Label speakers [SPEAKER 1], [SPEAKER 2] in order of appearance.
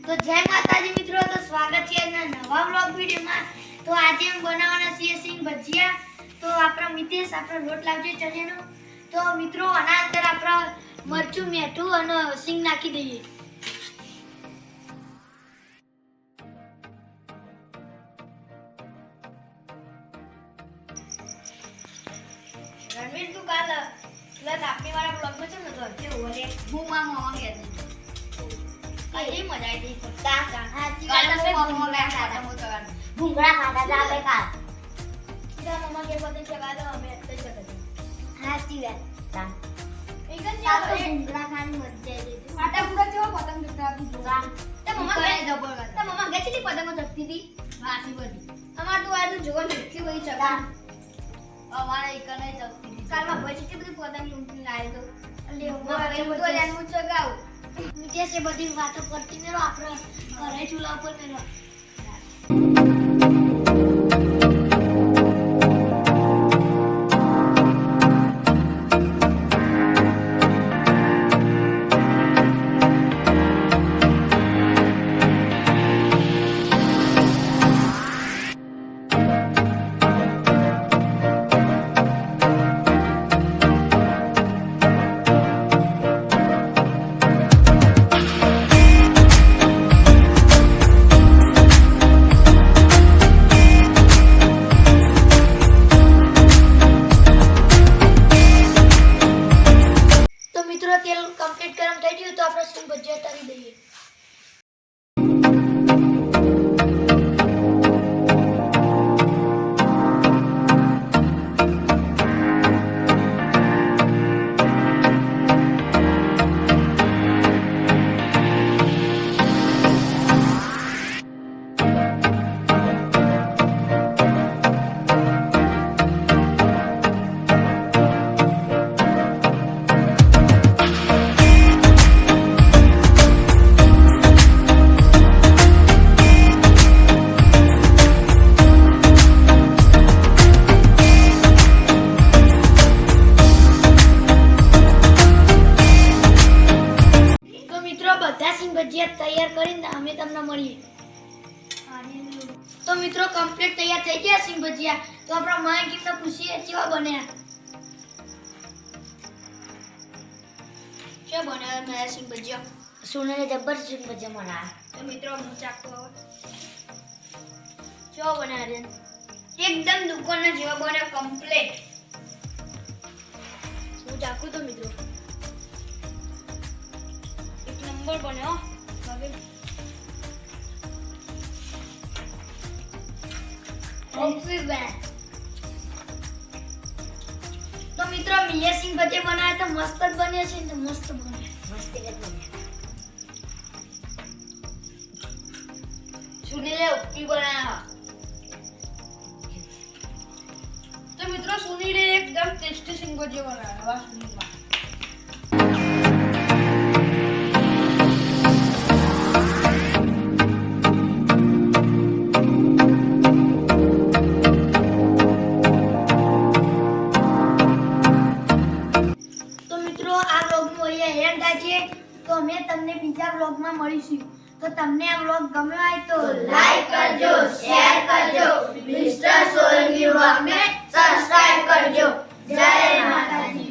[SPEAKER 1] તો જય માતાજી મિત્રો, તો સ્વાગત છે આજના નવા વ્લોગ વિડિયોમાં। તો આજે हम બનાવવાના છીએ સિંગ ભજીયા। તો આપણા મિતેશ આપણો લોટ લાવજે ચણેનો। તો મિત્રો આના અંદર આપણા મરચું મીઠું અને સિંગ નાખી દઈએ। રણવીર તું કાલ પ્લસ આપણી વાળા બ્લોગમાં છે ને તો જે ઓલે બૂમા મોવા ગયા કઈ મજા આવી હતી તા હા કાલે મોવા ગયા હતા ભૂંગળા ખાતા હતા આપણે કાલ તા મમ્મા કે બધે ચગાડો અમે એટલે જ કરતા હાચી વાત તા એક જ યાર ભૂંગળા ખાવાની મજા આવી હતી આટા પૂરા જેવો પતંગ ચગતા ભૂંગળા તે મમ્મા ગઈ જબર તે મમ્મા ગઈ હતી પતંગ ચગતી હતી વાસી બધી અમાર તો આ જોવા નથી વઈ ચગા અમારે એક નહીં ચગતી કાલમાં ભાઈ કેટલી બધી પતંગ લૂંટી લાવી તો એટલે હું તો લેન હું ચગાવ નીચે સે બધી વાતો કરતી મેરો આપણે ઘરે ચૂલા ઉપર મેરો तेल कंप्लीट गरम થઈ ગયું તો આપણે સિંગ ભજીયા તળી દઈએ। બધા સિંગ ભજીયા તૈયાર કરીને અમે તમને મળીએ। તો મિત્રો કમ્પ્લીટ તૈયાર થઈ ગયા સિંગ ભજીયા। તો આપણા માય કિમને પૂછીએ કેવા બન્યા છે બન્યા નયા સિંગ ભજીયા સુનેને જબર સિંગ ભજીયા બનાયા। તો મિત્રો હું ચાખતો હવે કેવા બન્યા રે એકદમ દુકાનના જેવા બન્યા કમ્પ્લીટ। હું ચાખું તો મિત્રો नंबर बने तो मित्रों ये सिंग भजिया बनाया तो मस्त बने छे तो मस्त बने मस्त જ બને સુનીલે ઉપી બનાયા। तो मित्रों सुनीले एकदम टेस्टी सिंग भजिया बनाया वाह सुनीला। तो અમે તમને બીજા વ્લોગમાં મળીશું। તો તમને આ વ્લોગ ગમ્યો હોય તો લાઈક કરજો, શેર કરજો, મિસ્ટર સોલંકી વ્લોગને સબસ્ક્રાઇબ કરજો। જય માતાજી।